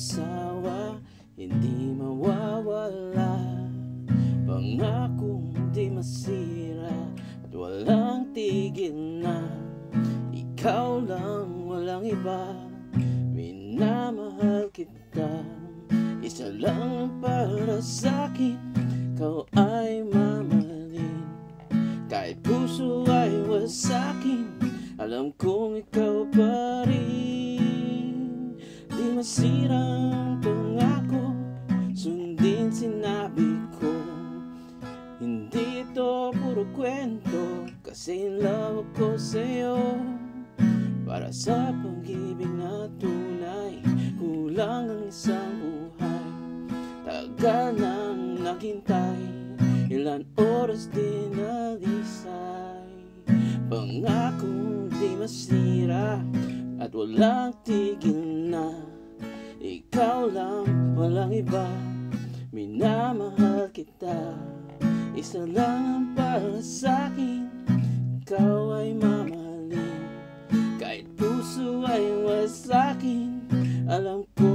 asawa, hindi mawawala. Pangakong di masira at walang tigil na. Ikaw lang, walang iba, minamahal kita. Isa lang para sa'kin, ikaw ay mamahalin. Kahit puso ay wasakin, alam kong ikaw pa rin. Di masirang pangako, sundin sinabi ko. Hindi ito puro kwento, kasi in love ako sa'yo. Para sa pag-ibig na tunay, kulang ang isang buhay. Tagal nang naghintay, ilan oras din nalisay. Pangakong di masira at walang tigil na. Ikaw lang, walang iba, minamahal kita. Isa lang ang para sa'kin, ikaw ay mamahalin. Kahit puso ay wasakin, alam ko